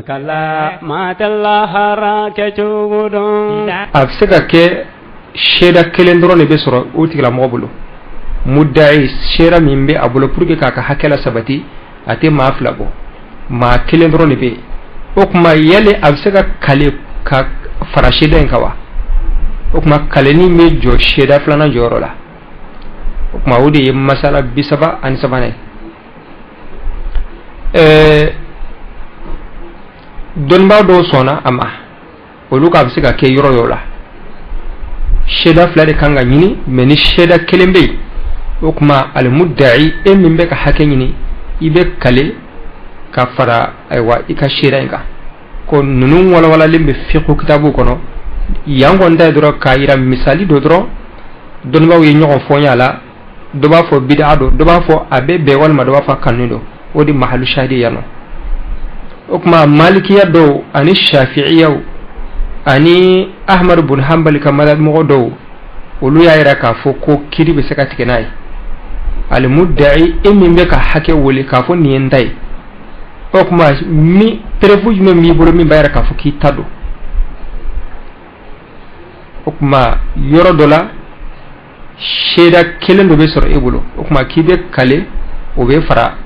kala matalla haraka chugudon afsika ke sheda kelen doro ne be soro o tigla mo bulu muddai shera min be abulo pour que kaka hakela sabati ate ma flabo ma kelen doro ne be o kuma yale afsika kale ka fara sheda en kawa o kuma kale ni me jo sheda flana joro la o kuma wodi masala bisaba an sabane donba do sona ama olu ka bisika ke yoro yola sheda flade kanga nyini meni sheda kelembe o kuma al mudda'i min be ka hake nyini ibe kale ka fara aywa ika sheda inga ko nunun wala wala lembe fiqhu kitabu kono yango nda doro ka ira misali do doro donba wi nyoko fonya la do ba fo bid'a do ba fo abe be wal ma do ba fa kanudo odi mahalu shahidi yano okuma malikiya do ani shafi'iyya ani ahmad ibn hanbal kamala mo do olu ya ira ka fo ko kiri be saka tikenai al mudda'i min ka hake woli ka fo ni ndai okuma mi trefuj me mi boro mi bayra ka fo ki tado okuma yoro dola sheda kelen do be soro ebulo okuma kibe kale o be fara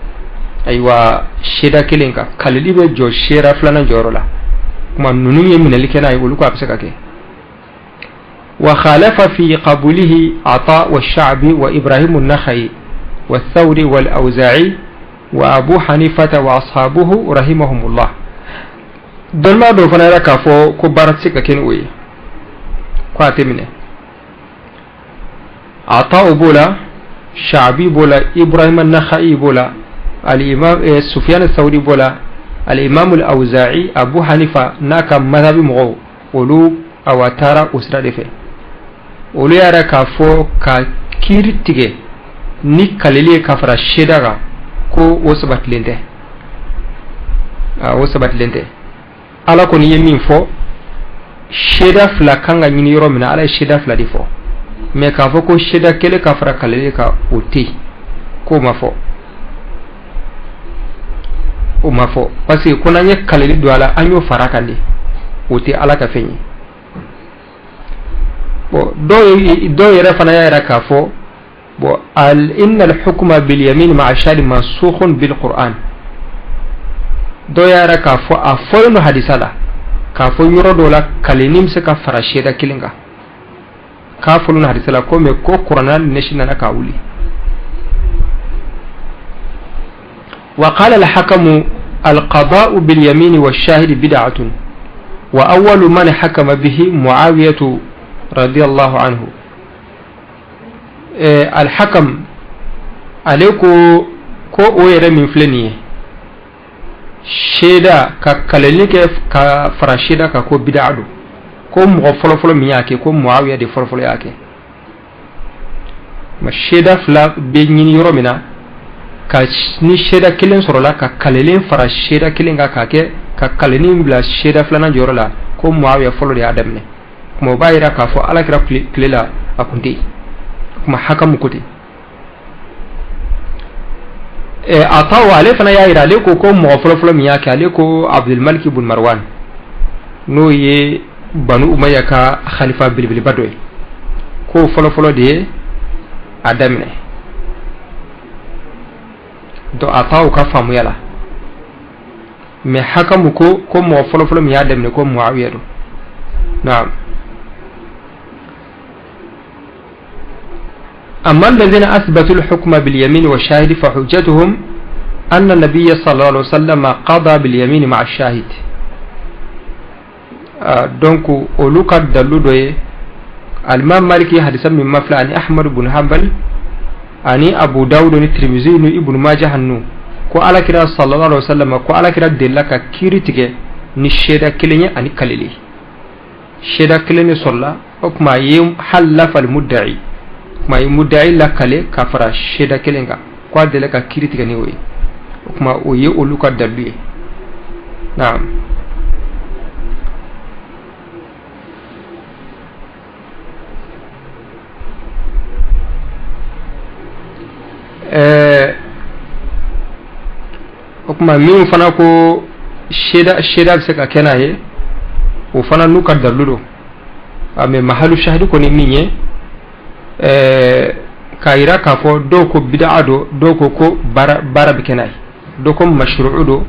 aywa sheda kelenka kalili be jo shera flana jorola kuma nunu ye minali kenay wulu ko absaka ke wa khalafa fi qabulihi ata wa sha'bi wa ibrahim an-nakhai wa thawri wal awza'i wa abu hanifata wa ashabuhu rahimahumullah dolma do fana raka fo ko baratsika ken oyi ko atemine ata bola sha'bi bola ibrahim an-nakhai bola الإمام سفيان الثوري بولا الإمام الأوزاعي أبو حنيفة ناكا مذهب مغو ولو أواتارا أسرة دفع ولو يارا كافو كيرتيجي ني كاليلي كافرا شيداغا كو وسبات لنده وسبات لنده على كون يمين فو شيدا فلا كانغا نيني يرو من على شيدا فلا دي فو مي كافو كو شيدا كيلي كافرا كاليلي كا أوتي كو ما فو o mafo parce que kuna nye kaleli do ala anyo farakandi uti ala ka fenyi bo do yere fana yara ka fo bo al inna al hukma bil yamin ma'a shari mansukhun bil qur'an do yara ka fo a fo no hadisala ka fo yoro do la kalenim se ka farasheda kilinga ka fo no hadisala ko me ko qur'an national ka wuli وقال الحكم القضاء باليمين والشاهد بدعة وأول من حكم به معاوية رضي الله عنه الحكم عليكو كو وير من فلنيه شيدا ككلنيك كفرشيدا كو بدعة كو مغفل فلو مياكي كو معاوية دي فرفل ياكي ما شيدا فلا بينين يرومنا ka ni sheda kelen sorola ka kalelen fara sheda kelen ga kake ka kaleni bla sheda flana jorola ko muawiya folo de adamne kuma bayira ka fo ala kira klela akunti kuma hakamu kuti atawa ale fana ya ira le ko mo folo mi yake ale ko abdul malik ibn marwan no ye banu umayya ka khalifa bilbil badoy ko folo de adamne do ataw ka famu yala me hakamu ko mo folo mi yadem ne ko muawiya do na'am amma alladhina athbatu al-hukma bil yamin wa shahid fa hujjatuhum anna an-nabiy sallallahu alayhi wa sallam qada bil yamin ma'a ash-shahid donc oluka daludoye al-imam maliki hadisan min mafla an ahmad ibn hanbal ani abu dawud ni tirmizi ni ibn majah hannu ko ala kira sallallahu alaihi wasallam ko ala kira della ka kiritige ni sheda kilenya ani kalili sheda kilenya solla okma yim halafa al mudda'i ma yim mudda'i la kale kafara sheda kilenga ko della ka kiritige ni woy okma o ye oluka dalluye naam okuma min fana ko sheda se ka kenaye o fana nu ka daludo ame mahalu shahidi ko ni minye kaira ka fo do ko bid'a do ko bara bi kenay do ko mashru'u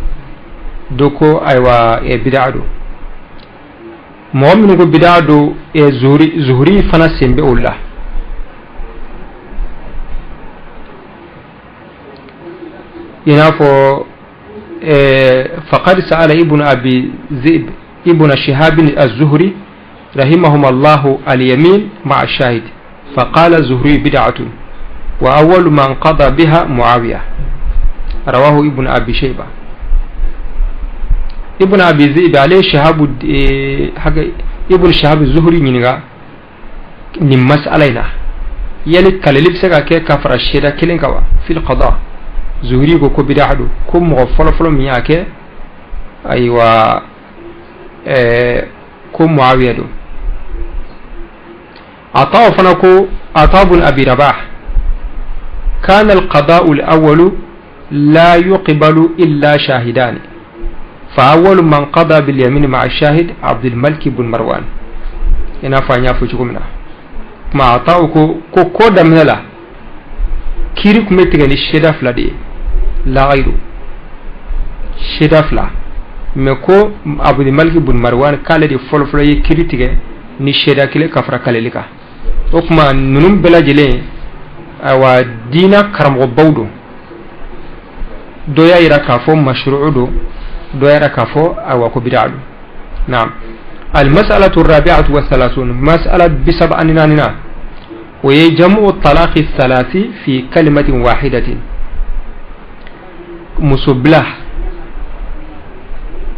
do ko aywa e bid'a do mu'min ko bid'a do e zuhri fana sembe ulla ina fo faqad sa'ala ibn abi zib ibn shihab az-zuhri رحمهم الله اليمين مع الشاهد فقال الزهري بدعة وأول من قضى بها معاوية رواه ابن أبي شيبة ابن أبي ذئب عليه شهاب ابن شهاب الزهري منغا نمس علينا يلي كالليب سكا كي كفر الشيدا كلين كوا في القضاء زهري كو بدعة كو مغفل فلو مياكي أيوة كو معاوية دو عطاء فنكو عطاء بن أبي رباح كان القضاء الأول لا يقبل إلا شاهدان فأول من قضى باليمين مع الشاهد عبد الملك بن مروان إنا فانيا فوجكمنا ما عطاء كو دمنا كيرك متغني الشدف لدي لا غيره شدف لا مكو عبد الملك بن مروان قال دي فلفل كيرتيغي ni sheda kile kafra kalelika okuma nunum bela jele awa dina karamo bawdo do ya ira kafo mashru'u do ya ira kafo awa ko bid'u na'am المسألة الرابعة والثلاثون مسألة بسبع أننا ويجمع الطلاق الثلاث في كلمة واحدة مسبلة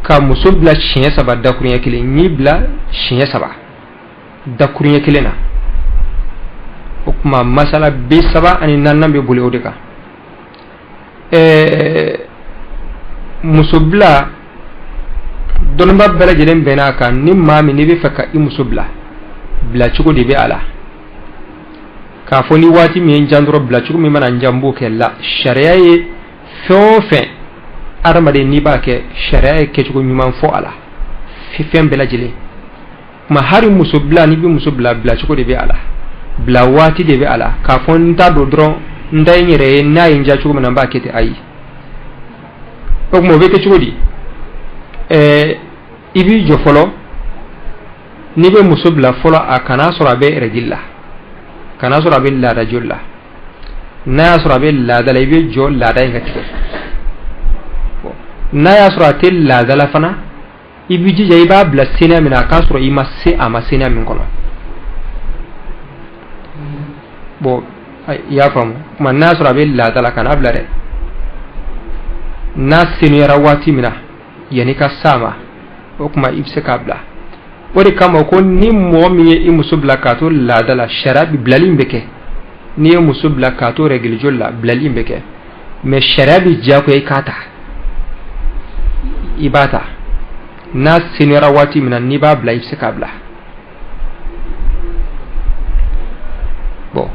كمسبلة شيء سبع دكرية كلي نيبلا شيء سبع دكرية كلنا وكما مسألة بسبع أننا بيقول أوديكا مسبلة donba bela jelen bena kan ni mami ni be faka imusubla bla chugo de be ala ka foni wati mi njandro bla chugo mi mana njambu ke la sharia ye fofe armade ni ba ke sharia ke chugo mi man fo ala fi fem bela jele ma hari musubla ni bi musubla bla chugo de be ala bla wati de be ala ka fon ta do dron nday nyere na yinja chugo mana ba ke te ayi ok mo be ke chugo di ibi jo folo ni be musubla folo a kana sura be rajilla kana sura be la rajulla na sura be la dala ibi jo la da ngati na ya sura tel la dala fana ibi ji jayba bla sina mina ka sura ima se ama sina min kono bo ya fam kuma na sura be la dala kana bla re na sinu rawati mina yani ka sama o kuma ibse kabla wori kama ko ni momi e musubla kato la dala sharabi blalim beke ni musubla kato regil jolla blalim beke me sharabi jako e kata ibata nas sinira wati minan ni ba bla ibse kabla bo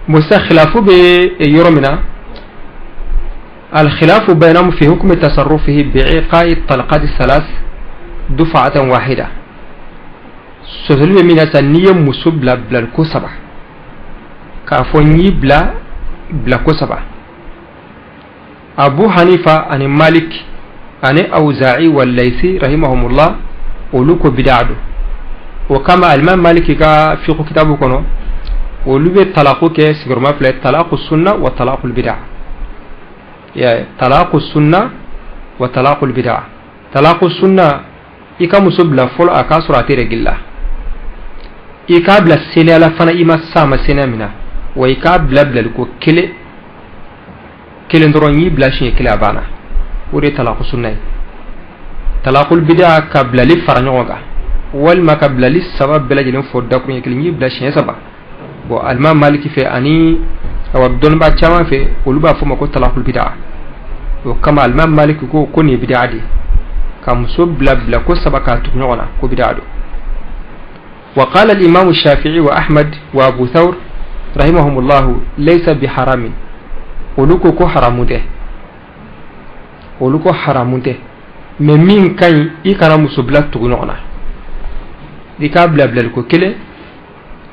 مستخلاف بيرمنا الخلاف بينهم في حكم تصرفه بإيقاع الطلقات الثلاث دفعة واحدة سهل من سنية مسبلة بلا الكسبة كافوني بلا كسبة أبو حنيفة عن مالك عن أوزاعي والليثي رحمهم الله ولوك بدعده وكما الإمام مالك في كتابه كنو ولوبي طلاقو كي سيغرما فلي طلاق السنة وطلاق البدع يا طلاق السنة وطلاق البدع طلاق السنة إيكا مسبلا فول أكا سراتي رجلا إيكا بلا سيني على فنا إما ساما سينا منا وإيكا بلا بلا لكو كيلي ندروني بلا شيني كيلي أبانا وري طلاق السنة طلاق البدع كبلا لي فرنوغا والما كبلا لي سبب بلا جنين فودا كوني كيلي بلا شيني سبب bo alma maliki fe ani awadon ba chama fe uluba fuma ko talaqul bid'a o kama alma maliki ko ni bid'a di kam subla bla ko sabaka tu nyona ko bid'a do wa qala al imam shafi'i wa ahmad wa abu thawr rahimahumullahu laysa bi haramin oluko ko haramunte mais min kañ i kana muso bila tugu ɲɔgɔn na i k'a bila ko kelen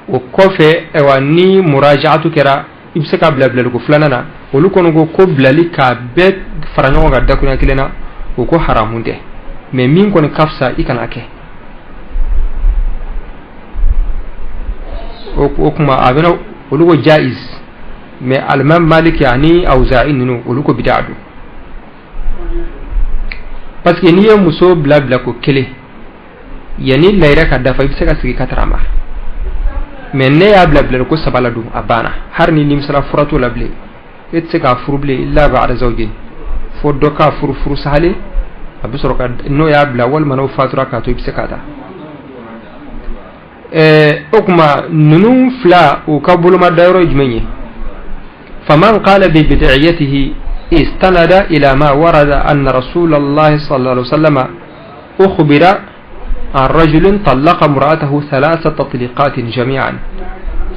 o kɔfɛ ewa ni murajaatu kɛra i bɛ se k'a bila ko filanan na olu kɔni ko bilali k'a bɛɛ fara ɲɔgɔn kan dakunya kelen na o ko haramun tɛ mais min kɔni ka fisa i kana kɛ o kuma a bɛna olu ko jaiz mais alimam maliki ani awza'i ninnu olu ko bid'a don parce que n'i ye muso bila ko kelen yani layira ka dafa i bɛ se ka sigi ka tarama mais ne y'a bila ko saba la don a banna har ni nimisala fura t'o la bilen e tɛ se k'a furu bilen illa ba'da zawjin fo dɔ k'a furu sahale a bɛ sɔrɔ ka n'o y'a bila walima n'o fatura k'a to i bɛ se k'a ta o kuma ninnu fila u ka bolomada yɔrɔ ye jumɛn ye faman qala bi bid'iyatihi istanada ila ma warada anna rasulallahi sallallahu alaihi wasallam ukhbira عن رجل طلق امرأته 3 تطليقات جميعا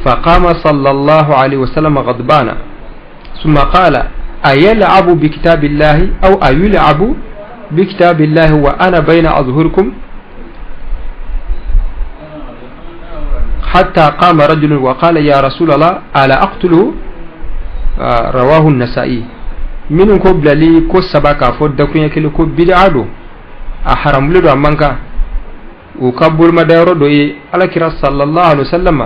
فقام صلى الله عليه وسلم غضبانا ثم قال أيلعب بكتاب الله أو أيلعب بكتاب الله وأنا بين أظهركم حتى قام رجل وقال يا رسول الله ألا أقتله رواه النسائي من قبل لي كو سباكا فودكو يكلي كو بدعادو أحرم لدو أمانكا وكبر مدارو دوي على كرا صلى الله عليه وسلم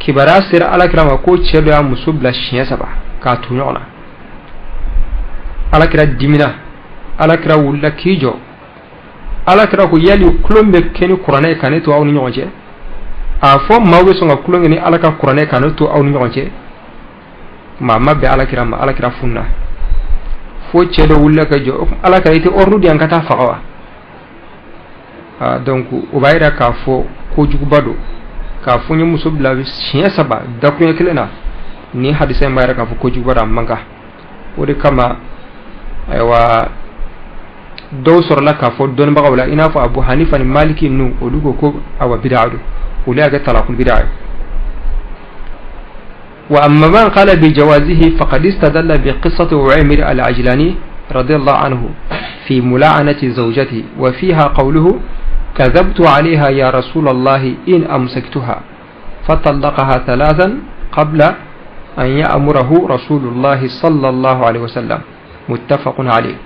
كبرا سير على كرا ما كو تشدو يا مسوب لا شيا سبا كاتو نيونا على كرا ديمنا على كرا ولا كيجو على كرا كو يالي كلوم بكني قرانه كاني تو او نيوجه افو ماوي سونغا كلوم ني على كرا قرانه كاني تو او نيوجه ما مبه على كرا ما على كرا فنا فو تشدو ولا كجو على كرا تي اورو دي انكتا فقوا donc o bayra ka fo ko jugubado ka fo nyi muso bila shiya saba da kunya kelena ni hadisa bayra ka fo ko jugubada manga wodi kama aywa do sorla ka fo don baga wala ina fo abu hanifa ni maliki nu o dugo ko awa bid'atu wala ga talaqul bid'ah wa amma man qala bi jawazihi faqad istadalla bi qissati u'aymir al-ajlani radiyallahu anhu في ملاعنة زوجته وفيها قوله كذبت عليها يا رسول الله إن أمسكتها فطلقها 3 قبل أن يأمره رسول الله صلى الله عليه وسلم متفق عليه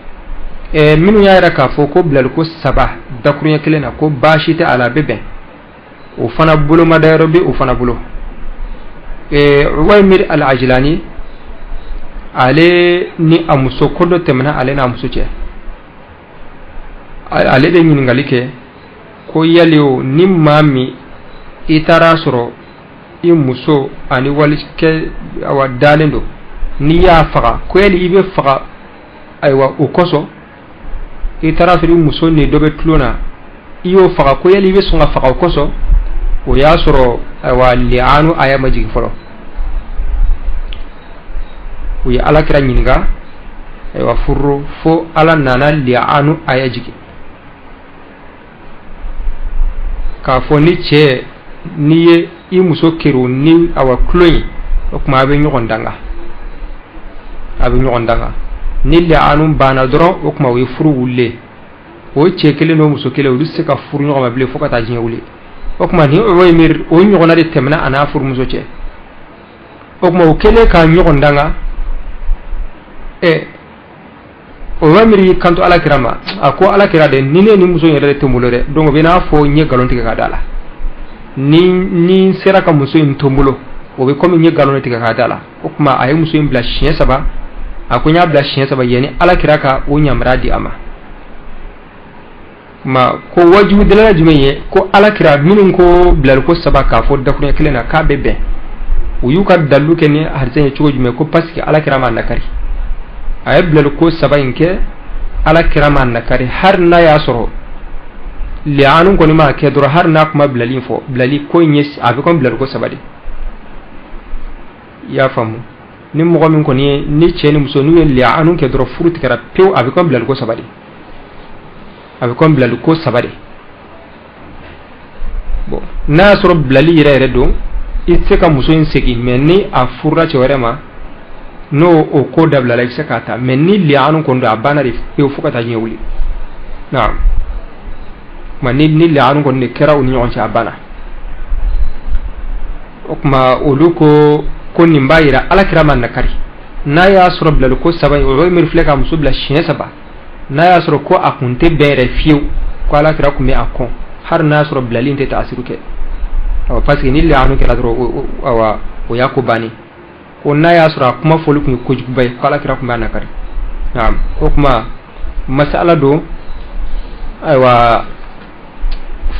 من يرك فوق بلالكو 7 ذكر يكلنا كو باشيت على بيبه وفنا بلو مدايربي وفنا بلو عويمر العجلاني علي ني أمسو كل تمنا علينا أمسو ale de ɲiningali kɛ ko yaliyo ni maa min i taara sɔrɔ i muso ani walikɛ awa dalen do n'i y'a faga ko yali i bɛ faga ayiwa o kosɔn i taara sɔrɔ i muso ni dɔ bɛ tulo na i y'o faga ko yali i bɛ sɔn ka faga o kosɔn o y'a sɔrɔ ayiwa li'anu aya ma jigin fɔlɔ u ye alakira ɲininka ayiwa furu fo ala nana li'anu aya jigin ka fo ni cɛ ni ye i muso kero ni awa kuloyin o kuma a bɛ ɲɔgɔn danga ni li'anu banna dɔrɔn o kuma o ye furu wulilen o cɛ kelen n'o muso kelen olu se ka furu ɲɔgɔn ma bilen fo ka taa diɲɛ wuli o kuma ni Uwaymir o ɲɔgɔnna de tɛmɛna a n'a furumuso cɛ o kuma o kelen ka ɲɔgɔn danga Uwaymir y'i kanto alakira ma a ko alakira de ni ne ni muso yɛrɛ de tɛ n bolo dɛ donc o bɛ n'a fɔ n ye nkalon tigɛ ka da la ni sera ka muso in to n bolo o bɛ komi n ye nkalon tigɛ ka da la o kuma a ye muso in bila siɲɛ 3 a ko n y'a bila siɲɛ 3 yanni alakira ka o yamaruya di a ma ko wajibu dalala jumɛn ye ko alakira minnu ko bilali ko 3 k'a fɔ dakuruɲɛ kelen na k'a bɛ bɛn u y'u ka dalilu kɛ ni hadisa ye cogo jumɛn ko parce que alakira ma nakari a ye bilali ko 7 in kɛ alakira ma nakari har n'a y'a sɔrɔ li'anu kɔni ma kɛ dɔrɔn har n'a kuma bilali in fɔ bilali ko in ye a bɛ kɔn bilali ko 7 de i y'a faamu ni mɔgɔ min kɔni ye ni cɛ ni muso n'u ye li'anu kɛ dɔrɔn furu tigɛra pewu a bɛ kɔn bilali ko 7 de a bɛ kɔn bilali ko 7 de bon n'a y'a sɔrɔ bilali yɛrɛ don itseka muso in segi menni a furra cewarema no o ko dabla la sekata menni li'anu kondo abana di e fukata nyewli naam manni ni li'anu kondo kera uni on ci abana okma uluko ko nimbayira ala kiraman nakari na ya soro blal ko sabai o mir fleka muso bla shine saba na ya soro ko akunte bere fiu ko ala kira ko me akon har na soro blalin te tasiruke o parce que ni li'anu kira dro awa o yakubani ko na ya sura kuma folu kun ko jubay kala kira kuma nakari naam ko kuma masala do aywa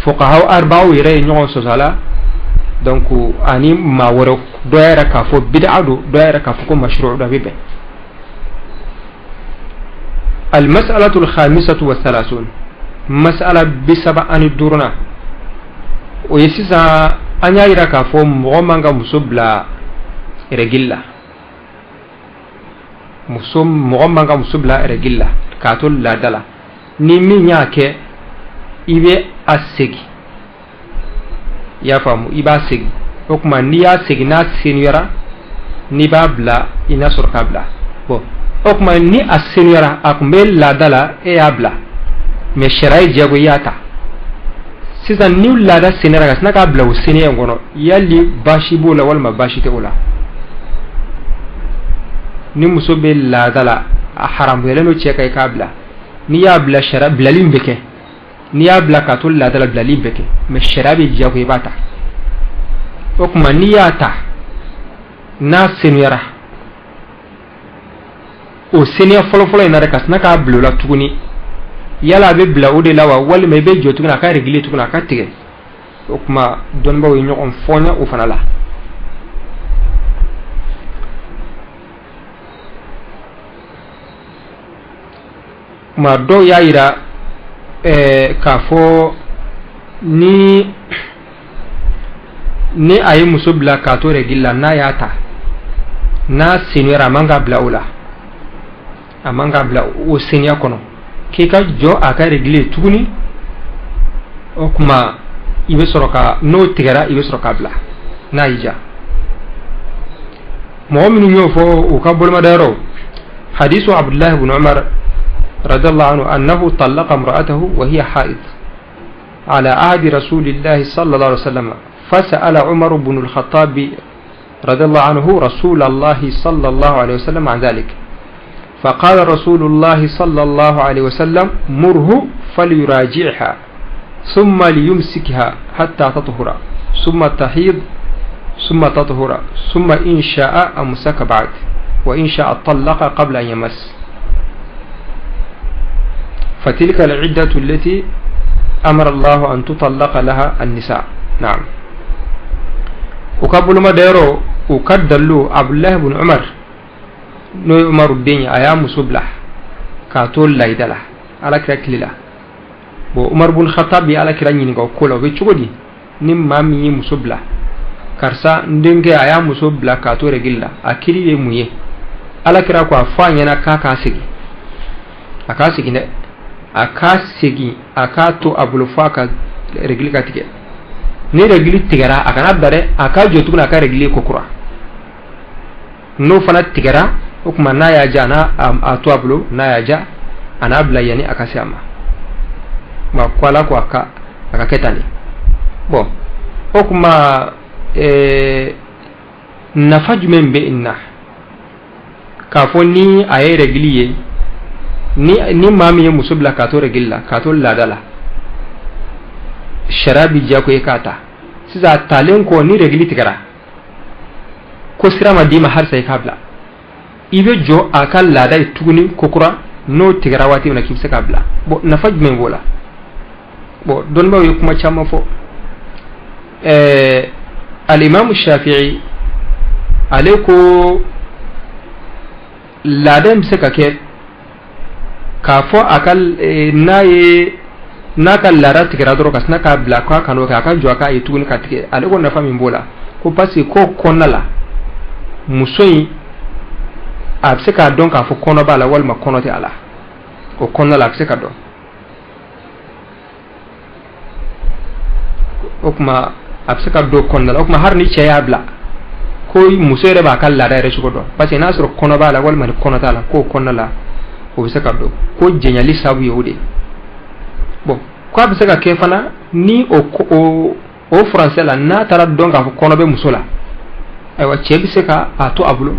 fuqaha arba'u yare nyon so sala donc ani ma woro do yara ka fo bid'a do yara ka fo ko mashru' do bibe al mas'alatu al khamisatu wa 30 mas'ala bi sab'an durna o yesisa anya ira ka fo mo manga musubla regilla musum manga musubla regilla katul la dala ni min yake ibe asegi ya famu iba segi okuma ni ya segi na seniora ni babla ina surkabla bo okuma ni aseniora akumbe la dala e abla me sharai jago yata sisan ni la da seniora gasna kabla o senior ngono yalli bashi bola wal ma bashi te ola ni muso be la dala haram weleno cheka kabla ni ya bla shara blalim beke ni ya bla katul la dala blalim beke me sharabi jago ibata okuma ni ya ta na seniora o senior folo ina rekas na ka blula tuguni yala be bla ode lawa wal me be jotuguna ka regile tuguna ka tige okuma don bawo ñokon fonya o fanala ma do yaira ka fo ni ayi muso bla ka to regilla na yata na seniora manga bla ula amanga bla o senior kono ke ka jo aka regle tuguni okuma ibe soroka no tigara ibe soroka bla na ija mu'minu ñofo o ka bolma daro hadithu abdullah ibn umar رضي الله عنه أنه طلق امرأته وهي حائض على عهد رسول الله صلى الله عليه وسلم فسأل عمر بن الخطاب رضي الله عنه رسول الله صلى الله عليه وسلم عن ذلك فقال رسول الله صلى الله عليه وسلم مره فليراجعها ثم ليمسكها حتى تطهر ثم تحيض ثم تطهر ثم إن شاء أمسك بعد وإن شاء طلق قبل أن يمس فتلك العدة التي أمر الله أن تطلق لها النساء نعم وقبل ما ديرو وكدلو عبد الله بن عمر نو عمر الدين أيام سبلة كاتول لايدلا على كراكللا بو عمر بن الخطاب على كراني نيغو كولو بيتشودي نيم مامي مسبلة كارسا ندنگي أيام مسبلة كاتو رجلا أكيري يمويه على كراكو أفانينا كاكاسيغي أكاسيغي نه akasegi akato abulufaka regli katike ni regli tigara akana dare akajo tukuna aka regli kokura no fana tigara okuma na ya jana ato abulu na ya ja anabla yani akasiama ma kwala kwa akaketani bon okuma nafajumembe inna kafoni aye regli ni mami ye musubla kato regilla kato ladala sharabi jako ekata siza talen ko ni regili tigara ko sirama dima har sai kabla ibe jo akal lada tuguni kokura no tigara wati na kimse kabla bo nafaj men bola bo don ba kuma chama fo al imam shafi'i aleko lada mse kake kafo akal naye nakal lara tigara doro kasna ka bla ka kano ka kan jo aka itun ka tike alego na fami mbola ko pasi ko konala musoyi abse ka don ka fo kono bala wal ma kono te ala ko konala abse ka do okuma absaka do konnala kuma har ni ceya bla ko muso yɛrɛ b'a ka laada yɛrɛ cogo dɔn parce que n'a sɔrɔ kɔnɔ b'a la walima ni kɔnɔ t'a la k'o kɔnɔna la o bɛ se ka dɔn ko jɛnyali sababu ye o de bon ko a bɛ se ka kɛ fana ni o français la n'a taara dɔn k'a fɔ kɔnɔ bɛ muso la ayiwa cɛ bɛ se ka a to a bolo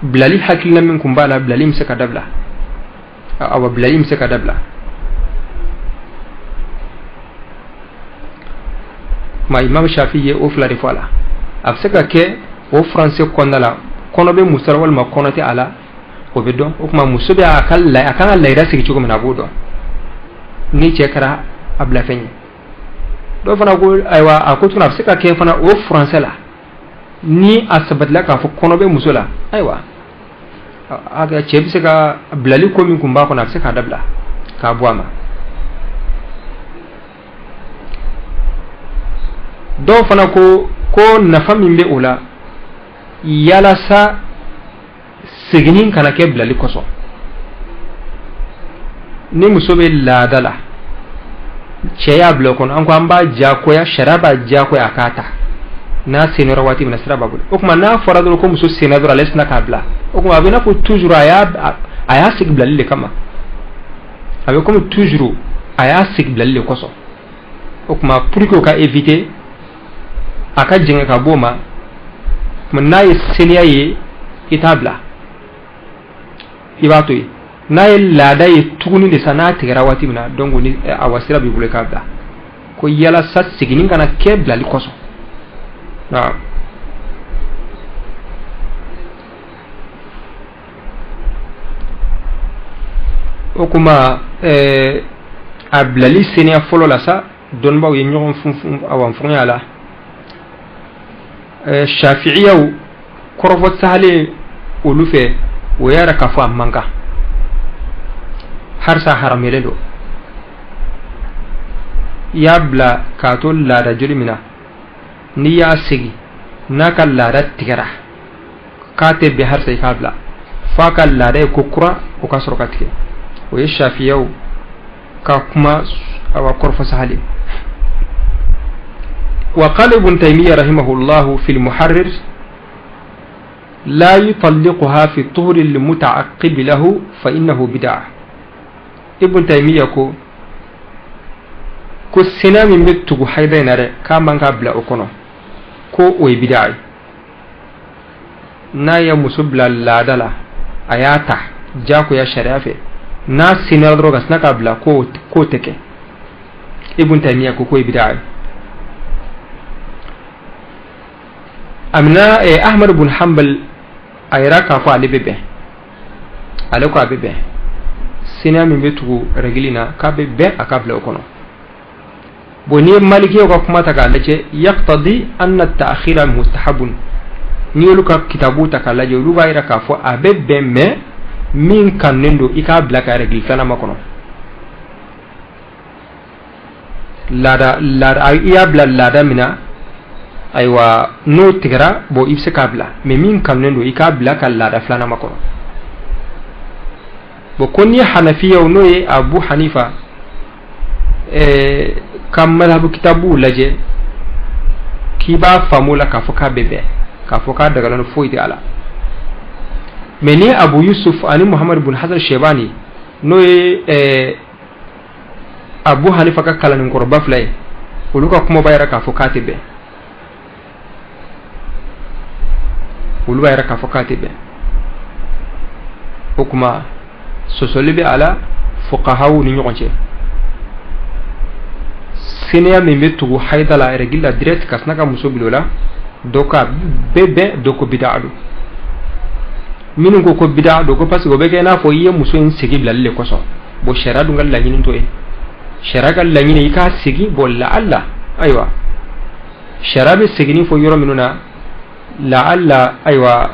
bilali hakilina min kun b'a la bilali bɛ se ka dabila awa bilali bɛ se ka dabila ma imam Shafi ye o fila de fɔ a la a bɛ se ka kɛ o français kɔnɔna la kɔnɔ bɛ muso la walima kɔnɔ tɛ a la o bɛ dɔn o tuma muso bɛ a kan ka layira sigi cogo min na a b'o dɔn ni cɛ kɛra a bila fɛn ye dɔw fana ko ayiwa a ko tuguni a bɛ se ka kɛ fana o français la ni a sabatila k'a fɔ kɔnɔ bɛ muso la ayiwa a cɛ bɛ se ka bilali ko min kun b'a kɔnɔ a bɛ se k'a dabila k'a bɔ a ma dɔw fana ko nafa min bɛ o la yalasa seginin kana kɛ bilali kosɔn ni muso bɛ laada la cɛ y'a bila o kɔnɔ an ko an b'a diyagoya sariya b'a diyagoya a k'a ta n'a senora waati min na sira b'a bolo o tuma n'a fɔra dɔrɔn ko muso senna dɔrɔn ale tɛna k'a bila o tuma a bɛ i n'a fɔ toujours a y'a sigi bilali de kama a bɛ komi toujours a y'a sigi bilali de kosɔn o tuma pour que o ka éviter a ka jɛngɛ ka bɔ o ma n'a ye seniya ye i t'a bila i b'a to yen n'a ye laada ye tuguni de sa n'a tigɛra waati min na donc ni a wa sira b'i bolo i k'a bila ko yalasa seginin kana kɛ bilali kosɔn o kuma a bilali seniya fɔlɔ la sa dɔnnibaw ye ɲɔgɔn funfun awanfɔnya la shafi'iyaw kɔrɔfɔ sahalen olu fɛ o yɛrɛ ka fɔ a man kan har sa haramelen don i y'a bila k'a to laada joli min na n'i y'a segi n'a ka laada tigɛra k'a tɛ bɛn har sa i k'a bila f'a ka laada ye ko kura o ka sɔrɔ ka tigɛ o ye shafi'iyaw ka kuma awa kɔrɔfɔ sahalen وقال ابن تيمية رحمه الله في المحرر لا يطلقها في الطهر المتعقب له فإنه بدعة ابن تيمية ko sena min bɛ tugu haida in na dɛ k'a man ka bila o kɔnɔ ko o ye bid'a ye n'a ye muso bila laada la a y'a ta jagoya sariya fɛ n'a senera dɔrɔn ka sina k'a bila k'o tɛ kɛ ibn taymiya ko k'o ye bid'a ye amina ahmad ibn hanbal a yɛrɛ k'a fɔ ale bɛ bɛn ale ko a bɛ bɛn sena min bɛ tugu règle na k'a bɛ bɛn a ka bila o kɔnɔ bon ni malikiyaw ka kuma ta k'a lajɛ yaqtadi anna ta'khira mustahabun ni olu ka kitabu ta k'a lajɛ olu b'a yira k'a fɔ a bɛ bɛn mais min kannen don i k'a bila ka règle filanan ma kɔnɔ laada i y'a bila laada min na ayiwa n'o tigɛra bon i bɛ se k'a bila mais min kannen don i k'a bila ka laada filanan ma kɔnɔ bon ko ni hanafiyaw n'o ye abu hanifa ka madhabu kitabu lajɛ k'i b'a faamu la k'a fɔ k'a bɛ bɛn k'a fɔ k'a dagalan foyi tɛ a la mais ni abu yusuf ani muhammad ibn hasan shebani n'o ye abu hanifa ka kalankɔrɔba fila ye olu ka kuma b'a yɛrɛ k'a fɔ k'a tɛ bɛn olu b'a yɛrɛ k'a fɔ k'a tɛ bɛn o kuma sɔsɔli bɛ a la fuqahaw ni ɲɔgɔn cɛ seniya min bɛ tugu haida la règle la direct ka sina ka muso bila o la dɔ ka bɛɛ bɛn dɔ ko bid'a don minnu ko bid'a don ko parce que o bɛ kɛ i n'a fɔ i ye muso in segi bilali de kosɔn bon sariya dun ka laɲini t'o ye sariya ka laɲini i k'a segi bon la'alla ayiwa sariya bɛ segini fɔ yɔrɔ minnu na la'alla ayiwa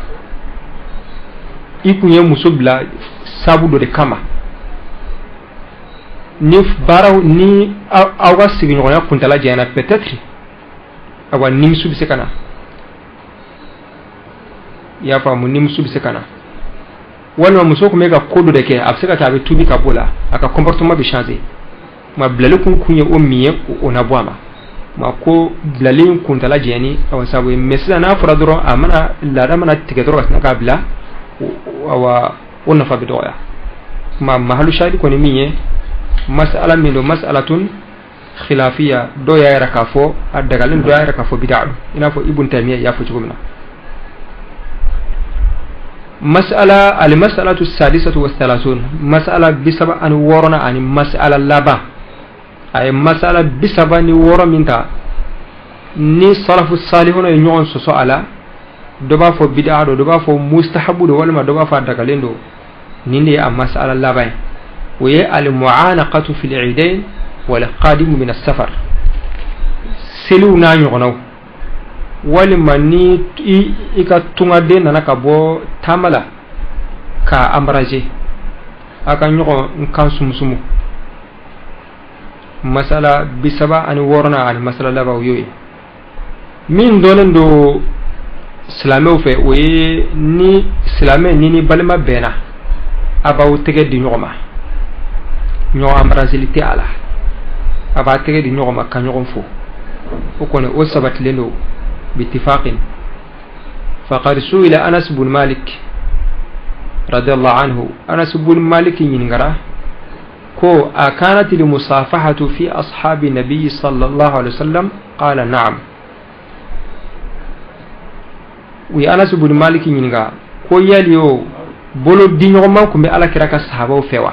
i kun ye muso bila sabu dɔ de kama ni baaraw ni aw ka sigiɲɔgɔnya kuntala janyana peut-être awa nimsu bɛ se ka na i y'a faamu nimsu bɛ se ka na walima muso kun bɛ ka ko dɔ de kɛ a bɛ se ka taa a bɛ tuubi ka bɔ la a ka comportement bɛ changer nka bilali kun ye o min ye o na bɔ a ma ma ko bilalin kuntala jeni awa sabu mesla na fura doro amana la mana tige doro na kabla awa wonna fa bidoya ma mahalu shadi ko ni miye mas'ala min do mas'alatun khilafiyya do ya rakafo addagalin do ya rakafo bid'u ina fo ibn taymiya ya fo cigumna مسألة المسألة السادسة والثلاثون مسألة بسبب أن ورنا عن مسألة لبا أي مسألة بسبب أن ورنا منها ni salafu salihuna ñoon so ala doba fo bid'a do doba fo mustahabu do wala ma doba fa dagalendo nindi am mas'ala labay wa al mu'anaqatu fil 'idayn wal qadim min as-safar selu na ñonaw wali mani ika tunga de nana ka bo tamala ka ambraje aka ñoko kan sumsumu masala bisaba ani worna ani masala labaw yoy min donen do islamew fe we ni islame ni balma bena abaw tege di ñoma ño ambrasilité ala aba tege di ñoma ka ñogon fo o kono o sabat lendo باتفاق فقد سئل أنس بن مالك رضي الله عنه أنس بن مالك ينغرا كو أكانت المصافحة في أصحاب النبي صلى الله عليه وسلم قال نعم وأنس بن مالك ينغرا كو ياليو بولو دي نيوما كومي على كراكا صحابه فيوا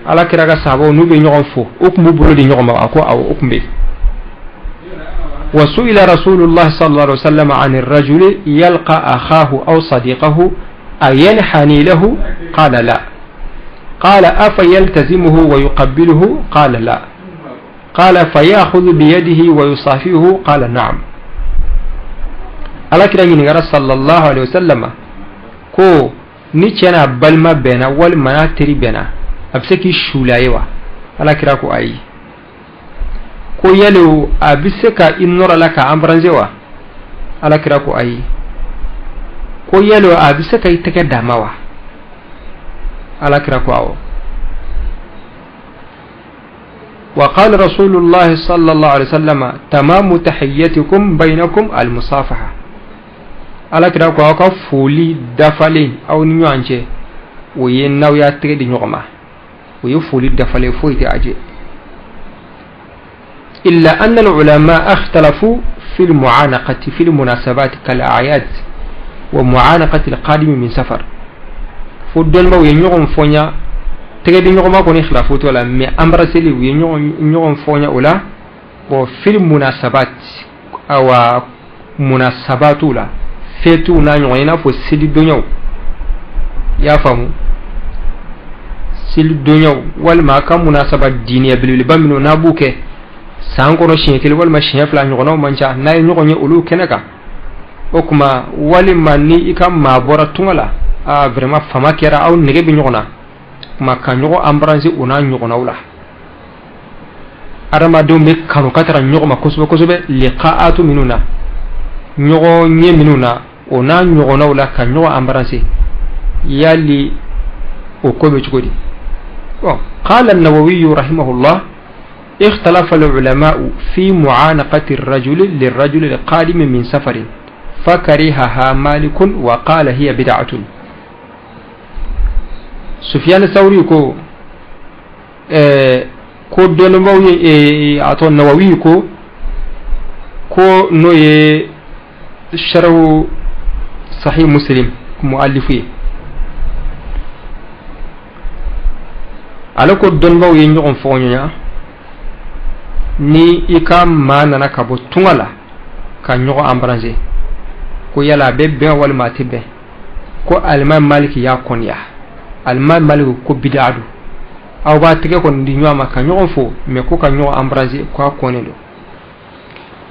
على كراكا صحابه نوبي نيوم فو اوكمو بولو دي نيوما اكو او اوكمبي وسئل رسول الله صلى الله عليه وسلم عن الرجل يلقى أخاه أو صديقه أينحني له قال لا قال أفيلتزمه ويقبله قال لا قال فيأخذ بيده ويصافيه قال نعم على كده ينغرى صلى الله عليه وسلم كو نيشنا بلما بنا والمناتري بنا أبسكي شولايوا على كده كو أي ko yalo abise ka innora laka ambranjewa ala kira ko ayi ko yalo abise ka itake damawa ala kira ko awo wa qala rasulullah sallallahu alaihi wasallam tamamu tahiyyatukum bainakum almusafaha ala kira ko ka fuli dafale aw ni nyanje wo yen naw ya tege di nyoma wo yo fuli dafale fo ite aje إلا أن العلماء اختلفوا في المعانقة في المناسبات كالأعياد ومعانقة القادم من سفر فدون ما ينيغم فونيا تجد ينيغم ما كوني خلافوت ولا مي أمرسلي ينيغم فونيا ولا وفي المناسبات أو مناسبات ولا فيتو نانيوينا فو سيدي دونيو يا فهمو سيدي دونيو والما كان مناسبات دينية بالبامنو نابوكي sankoro shinkil wal ma shin fla nyono mancha nay nyonye ulu kenaka okuma wali manni ikam ma bora tungala a vraiment fama kera aw nege bi nyona ma kan nyogo ambranzi una nyona wala arama do me kanu katara nyogo ma kosobe liqaatu minuna nyogo nye minuna ona nyona wala kan nyogo ambranzi yali o kobe chukodi قال النووي رحمه الله اختلف العلماء في معانقة الرجل للرجل القادم من سفر فكرهها مالك وقال هي بدعة سفيان الثوري كو دونموي اتو النووي كو نوي شرو صحيح مسلم مؤلفي على كو دونموي نيون فونيا ni ikam manana kabo tungala ka nyogo ambranje ko yala bebbe wal matibe ko alman maliki ya konya alman maliku ko bidadu aw ba tige ko ndi nyama ka nyogo fo me ko ka nyogo ambranje ko konelo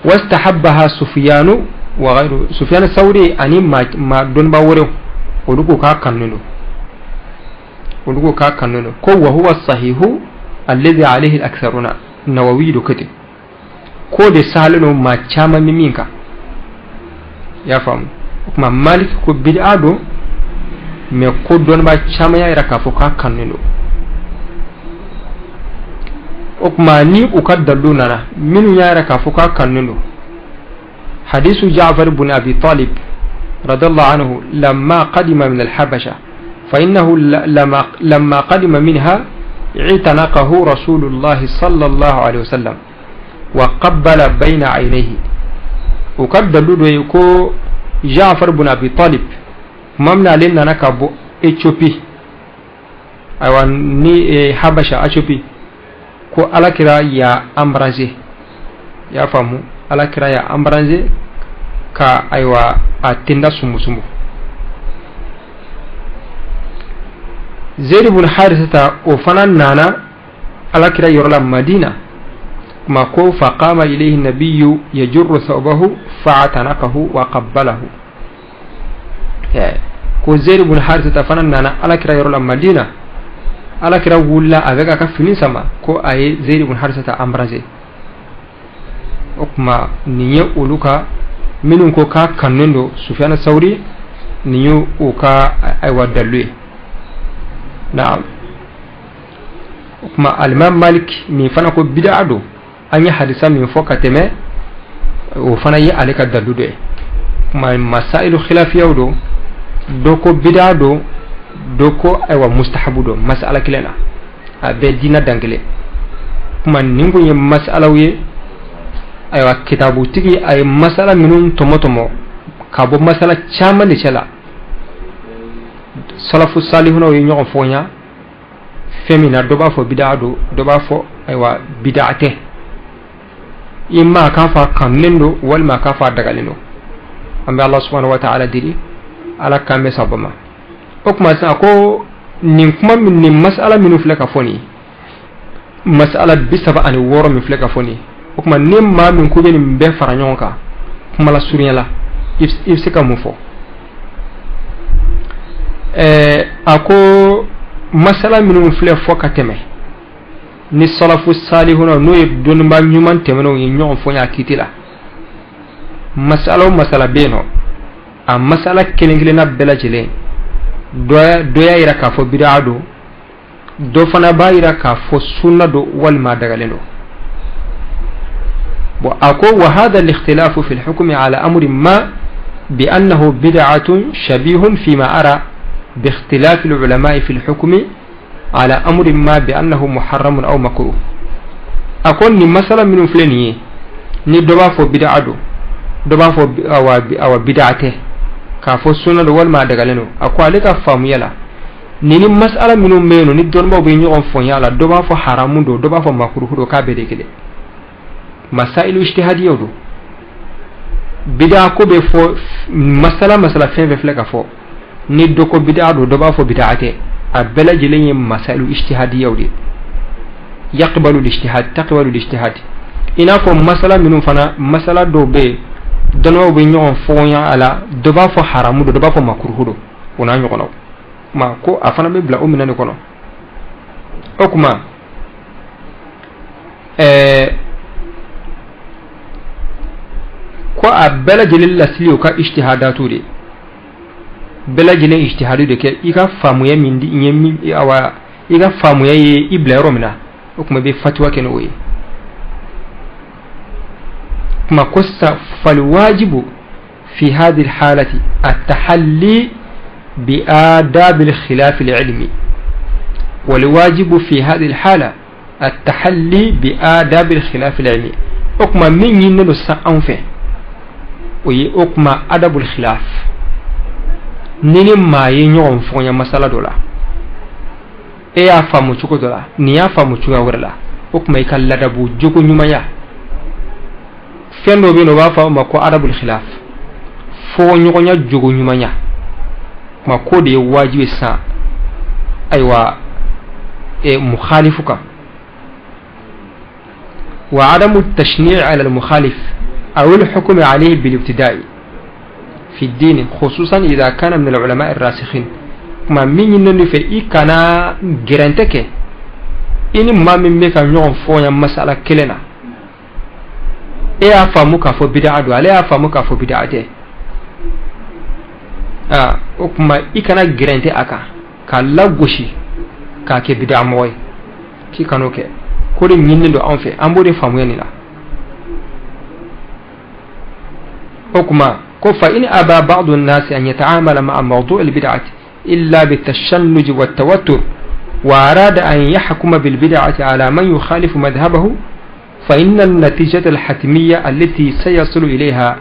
wastahabbaha sufyanu wa ghayru sufyan sauri ani ma don ba wore o dugo ka kanno ko wa huwa sahihu alladhi alayhi al-aktharuna nawawi do kete ko de salano ma chama miminka ya fam kuma malik ko bid'a do me ko don ba chama ya raka fo ka kanno okuma ni ukaddalu nana minu yara ka fuka kannuno hadisu Ja'far ibn Abi Talib radiyallahu anhu lamma qadima min al-Habasha fa innahu lamma qadima minha اعتنقه رسول الله صلى الله عليه وسلم وقبل بين عينيه وكدلو يكو جعفر بن ابي طالب ممنا لنا نكابو ايثيوبي ايوا ني حبشه ايثيوبي كو الاكرا يا امبرانزي يا فامو الاكرا يا امبرانزي كا ايوا اتندا سمو زيد بن حارثة وفنان نانا على كرا يرلا مدينة ما كو فقام إليه النبي يجر ثوبه فاعتنقه وقبله كو زيد بن حارثة فنان نانا على كرا يرلا مدينة على كرا ولا أبقى كفني سما كو أي زيد بن حارثة أمرزي وكما نيو أولوكا منو كو كا كنندو سفيان الثوري نيو أوكا أيوا دلوي نعم كما الإمام مالك من فنكو بدعة دو أني حديثا من فوق تمه وفنا عليك الدلو كما مسائل خلافية دو دوكو بدعة دوكو أيوة مستحب دو مسألة كلنا بدينا دانجلي كما نينكو مسألة وي أيوة كتابو تيجي أي مسألة منون تومو كابو مسألة شامل لشلا salafu salihuna yi ñoo foña femina do ba fo bid'a do ba fo aywa bid'ate imma ka fa kanendo wal ma ka fa dagalino ambe Allah subhanahu wa ta'ala diri ala kambe sabama okuma sa ko nin kuma min ni mas'ala minu fleka foni mas'ala bisaba ani woro min fleka foni okuma nim ma min ko beni be faranyonka kuma la suriya la ifsika mu fo ako masala minnu filɛ fɔ ka tɛmɛ ni salafu salihuna n'o ye dɔnniba ɲuman tɛmɛnɛw ye ɲɔgɔn fɔ ɲa kiti la masala o masala bɛ yen nɔ a masala kelen kelenna bɛɛ lajɛlen dɔ y'a yira k'a fɔ bid'a don dɔ fana b'a yira k'a fɔ sunna don walima dagalen don bon a ko wa hada al-ikhtilafu fi al-hukmi ala amri ma bi annahu bid'atun shabihun fima ara باختلاف العلماء في الحكم على أمر ما بأنه محرم أو مكروه أكون مثلا من فلانية ni doba fo bid'a do doba fo awa bid'ate ka fo sunna do wal ma daga leno ako ale ka famu yala ni mas'ala minum meno ni don mo be ñogon fo yala doba fo haramu do doba fo makruh do ka be de kede masailu ijtihadiyyo do bid'a ko be fo masala fen be fleka fo ni doko bid'a do doba fo bid'ate a bela jelen masailu ijtihadiyya de yaqbalu al-ijtihad ina fo masala minum fana masala do be dono be ñogon fo ya ala doba fo haramu do doba fo makruh do ona ñogono ma ko afana be bla umina ne kono okuma ko a bela jelen lasliyo ka ijtihadatu de bela jelen ijtihadu de ke ika famu ya mindi nyemi awa ika famu ya ibla romina okuma be fatwa ken oyi كما قص فالواجب في هذه الحالة التحلي بآداب الخلاف العلمي والواجب في هذه الحالة التحلي بآداب الخلاف العلمي أكما من ينلو سأنفه وي أكما أدب الخلاف نين ما ينيون فونيا مسألة دولا إيا فامو چوكو دولا نيا فامو چوكو ورلا أكما يكال لدبو جوكو نيمايا fendo be no ba fa ma ko arabul khilaf fo nyugo nya jogo nyumanya ma ko de wajibi sa aywa mukhalifuka wa adamu at-tashni' ala al-mukhalif aw al-hukm alayhi bil-ibtida'i fi ad-din khususan idha kana min al-ulama' ar-rasikhin ma min yinni fe ikana geranteke ini ma min me ka nyon fo nya masala kelena e a famu ka fo bid'a do ale a famu ka fo bid'a te o kuma ikana girente aka ka lagoshi ka ke bid'a moy ki kano ke ko de nyinne do an fe an bo de famu yani la hukma ko fa in aba ba'd an-nas an yata'amala ma'a mawdu' al-bid'ati illa bit-tashannuj wat-tawattur wa arada an yahkuma bil-bid'ati ala man yukhalifu madhhabahu fa inna an-natijata al-hatmiyya allati sayasilu ilayha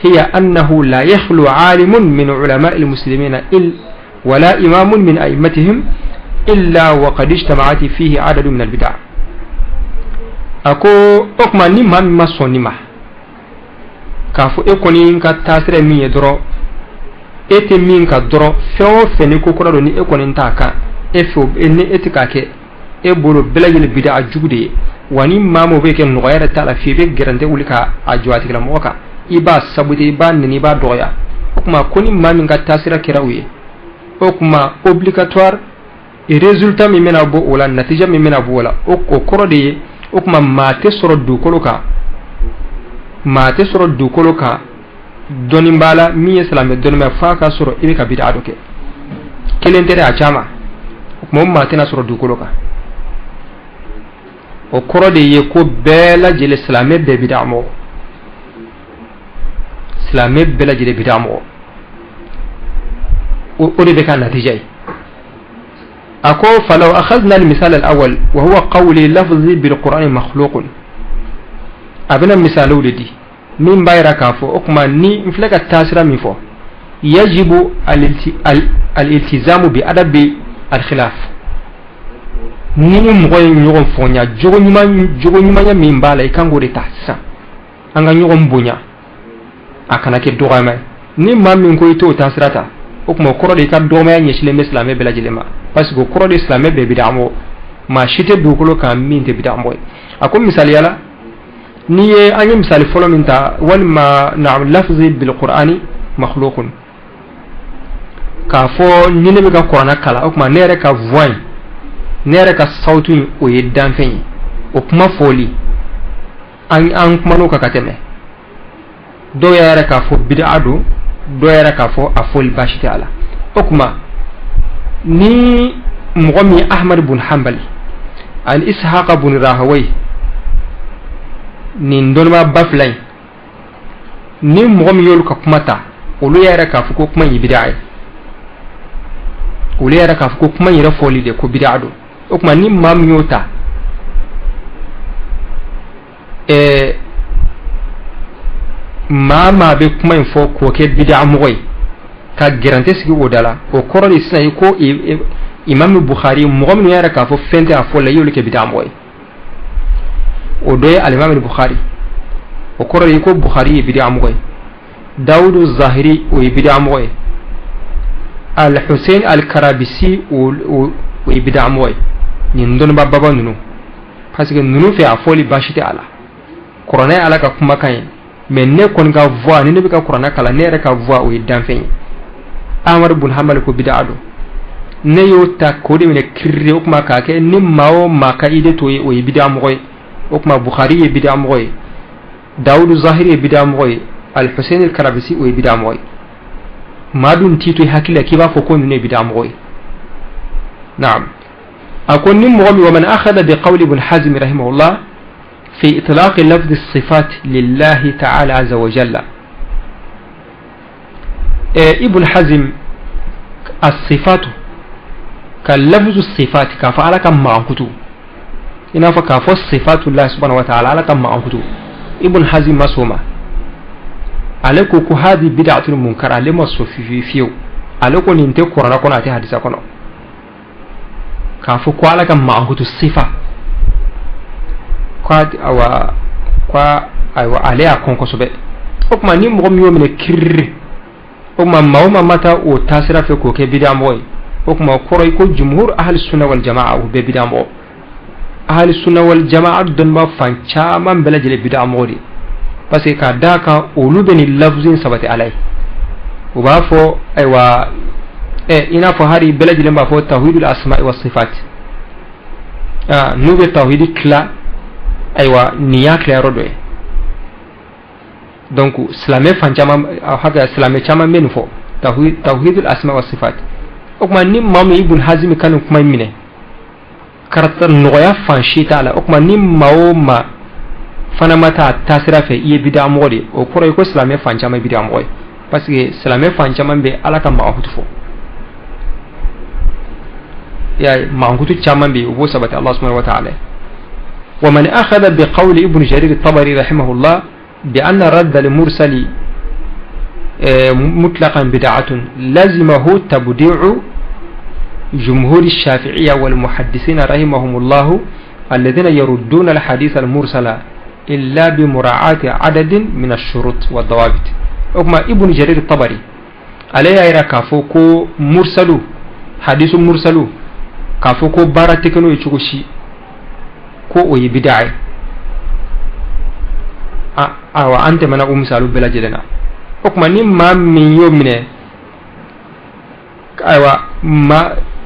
هي أنه لا يخلو عالم من علماء المسلمين ولا إمام من أئمتهم إلا وقد اجتمعت فيه عدد من البدع أكو أكما نما مما صنما كافو إكوني إنك تاسر مين يدرو إتي مين كدرو فيو فنكو كرادو ني إكوني انتاكا إفو إني إتكاكي إبولو بلاجي البدع جودي واني مامو بيكي نغير تالا في بيك جرانتي ولكا أجواتي كلا موكا iba sabute iba nini iba doya okuma koni mami nga tasira kirawiye okuma obligatoire et résultat mi mena bo wala natija mi mena bo wala o korode okuma mate soro du koloka doni mbala mi islam doni ma faka soro ibe ka bid'a doke kelentere a chama okuma mate na soro du koloka o korode ye ko bela jele islamé be bid'a mo islamé bela jele bid'a mo o de kan natija أكو فلو أخذنا المثال الأول وهو قولي لفظي بالقرآن مخلوق أبنا مثال ولدي من بايرا كافو أكما ني مفلك التاسرة مفو يجب الالتزام بأدب الخلاف ني مغوي نيغم فونيا جوغو نيما من بالا يكانغو دي تحسا أنغا نيغم بونيا أكنا كي دوغاما ني ما من كوي تو تاسرة okuma koro de ka doma nyeshile islamé bela jilema parce que koro de islamé be bidamo ma shite dukolo ka min te bidamo ako misali yala niye anye misali folo minta wal ma na'am lafzi bil qur'ani makhluqun ka fo nyine be ka qur'ana kala okuma nere ka voix nere ka sautu o yedan fen okuma foli an kuma no ka kateme do yara ka fo bid'ado doyara ka fo afol bashiti ala okuma ni mughami ahmad ibn hanbal al ishaq ibn rahawai ni ndonma baflay ni mughami yol ka kumata ulu yara ka fo ko kuma yibidai ulu yara ka fo ko kuma yira foli de ko bidado okuma ni mam yota mama be kuma info ko ke bid'a moy ka garante sigi odala o koroni sina ko imam bukhari mu'min yara ka fo fente a fo la yole ke bid'a moy o doy al imam bukhari o koroni ko bukhari bid'a moy daud az-zahiri o bid'a moy al husayn al karabisi o bid'a moy ni ndon baba nunu parce que nunu fe a foli bashite ala korona ala ka kuma kan mais ne kon ga voix ni ne be ka qur'ana kala ne re ka voix o yidan fen amar ibn hanbal ko bid'ado ne yo ta ko de ne kirre okuma ka ke ni mawo maka ide to o bid'a mo koy okuma bukhari e bid'a mo koy daud zahiri e bid'a mo koy al husayn al karabisi o bid'a mo koy madun tito hakila ki ba fo ko ne bid'a mo koy na'am akon ni mo wa man akhadha bi qawli ibn hazm rahimahullah في إطلاق لفظ الصفات لله تعالى عز وجل ابن حزم الصفات كاللفظ الصفات كفعل كما أنكتو إنا فكافو الصفات الله سبحانه وتعالى كما أنكتو ابن حزم مسوما عليكو هذه بدعة المنكر لما صفي فيو عليكو ننتهي قرآن كنا أتي حديثة كنا كافو كوالا كما أنكتو الصفة kwa aywa ale a konko sobe okuma ni mo mi womene kirri okuma mawma mata o tasira fe ko ke bidamo okuma koroy ko jumhur ahli sunna wal jamaa o be bidamo ahli sunna wal jamaa don ma fancha man bela jele bidamo di parce que ka daka o lubeni lafzin sabati alay o ba fo aywa ina fo hari bela jele ba fo tawhidul asma'i was sifat nube tawhid kla aywa niya claro do donc islamé fanchama haga islamé chama men fo tawhidul asma was sifat okuma ni mam ibn hazim kan kuma mine karta noya fanshita ala okuma ni maoma fana mata tasira fe iye bid'a modi o koro ko islamé fanchama bid'a moy parce que islamé fanchama be ala ka ma hutufo ya ma hutu chama be wo sabata Allah subhanahu wa ta'ala ومن أخذ بقول ابن جرير الطبري رحمه الله بأن رد المرسل مطلقا بدعة لزمه تبديع جمهور الشافعية والمحدثين رحمهم الله الذين يردون الحديث المرسل إلا بمراعاة عدد من الشروط والضوابط أكما ابن جرير الطبري عليه أيرا كافوكو مرسلو حديث مرسلو كافوكو بارتكنو يشوشي كو وي بدعي أنت منا أمسالو بلا جلنا أكما نما من يومنا أيوة ما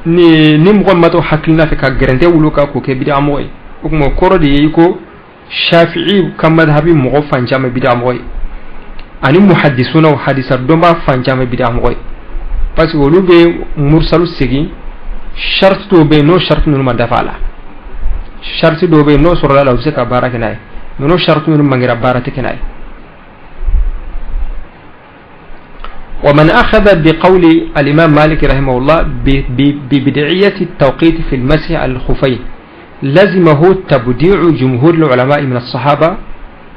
ni mɔgɔ ma to hakilina fɛ ka gɛrɛntɛ wulu ka k'o kɛ bid'a mɔgɔ ye o kuma kɔrɔ de ye ko shafi'i ka madhabi mɔgɔ fan caman bid'a mɔgɔ ye ani muhaddisuna o hadisa dɔnba fan caman bid'a mɔgɔ ye parce que olu bɛ mursalu segin sharti dɔw bɛ yen n'o sharti ninnu ma dafa a la sharti dɔw bɛ yen n'o sɔrɔla la u bɛ se ka baara kɛ n'a ye mais n'o sharti ninnu man kɛra baara tɛ kɛ n'a ye. ومن أخذ بقول الإمام مالك رحمه الله ببدعية التوقيت في المسح على الخفين لزمه تبديع جمهور العلماء من الصحابة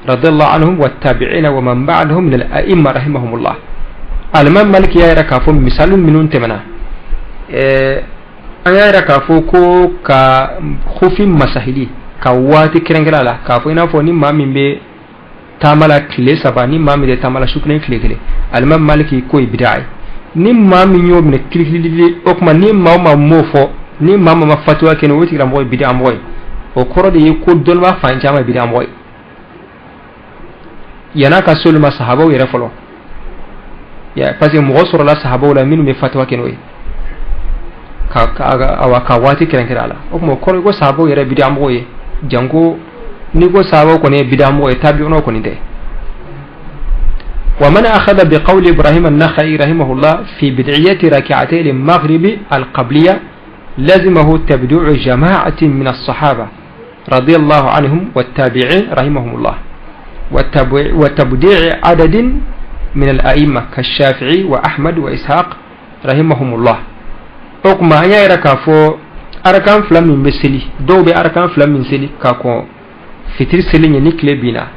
رضي الله عنهم والتابعين ومن بعدهم من الأئمة رحمهم الله. الإمام مالك يا ركافو مثال من تمنا أنا ركافو كخوف مسحلي كواتي كرنجلا كافو إنا فوني ما من بي tamala kile sabani mami de tamala shukne kile kile almam maliki koy bid'ay ni mami ñom ne kili okma ni mama mofo ni mama ma fatwa ken woti gram boy bid'a moy o koro de ko dolwa fanjama bid'a moy yana ka sulma sahaba wi refolo ya parce que mo soro la sahaba wala minu me fatwa ken wi ka awa ka wati ken kirala okmo koro go sahaba wi re bid'a moy jango نيكو سابو كوني بدامو يتابعونه كوني ده. ومن أخذ بقول إبراهيم النخعي رحمه الله في بدعية ركعتي المغرب القبلية لزمه تبديع جماعة من الصحابة رضي الله عنهم والتابعين رحمهم الله وتبديع عدد من الأئمة كالشافعي وأحمد وإسحاق رحمهم الله أقما يا ركافو أركان فلان من بسلي دو بأركان فلان من سلي كاكو fitir selinya ni kile bina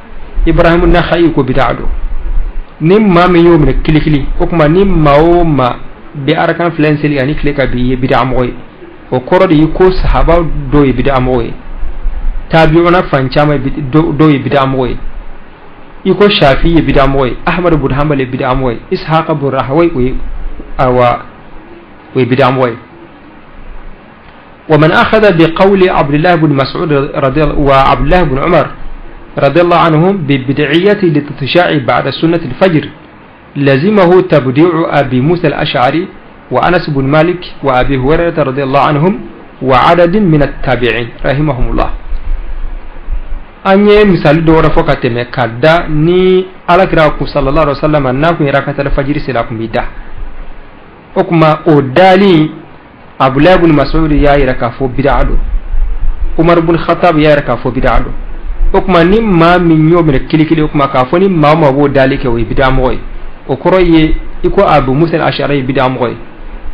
ibrahim na khayi ko bid'ado nim ma me yom ne kili o kuma nim mawo ma bi arkan flen seli ani kile ka bi bid'a moy o koro de ko sahaba do yi bid'a moy tabi'una fanchama do yi bid'a moy iko shafi'i bid'a moy ahmad ibn hanbal bid'a moy ishaq ibn rahway wi awa wi bid'a moy. ومن أخذ بقول عبد الله بن مسعود وعبد الله بن عمر رضي الله عنهم ببدعية لتتشاع بعد سنة الفجر لزمه تبديع أبي موسى الأشعري وأنس بن مالك وأبي هريرة رضي الله عنهم وعدد من التابعين رحمهم الله. أني مثال دورة فقط مكدا ني على كراكم صلى الله عليه وسلم أنكم ركعة الفجر سلاكم بدا أكما أودالي Abdullah ibn Mas'ud ya yi rakafo bid'ado Umar ibn Khattab ya yi rakafo bid'ado okuma ni ma min yo min kili okuma kafo ni ma ma wo dalike wi bid'a moy o koroye iko Abu Musa al-Ash'ari bid'a moy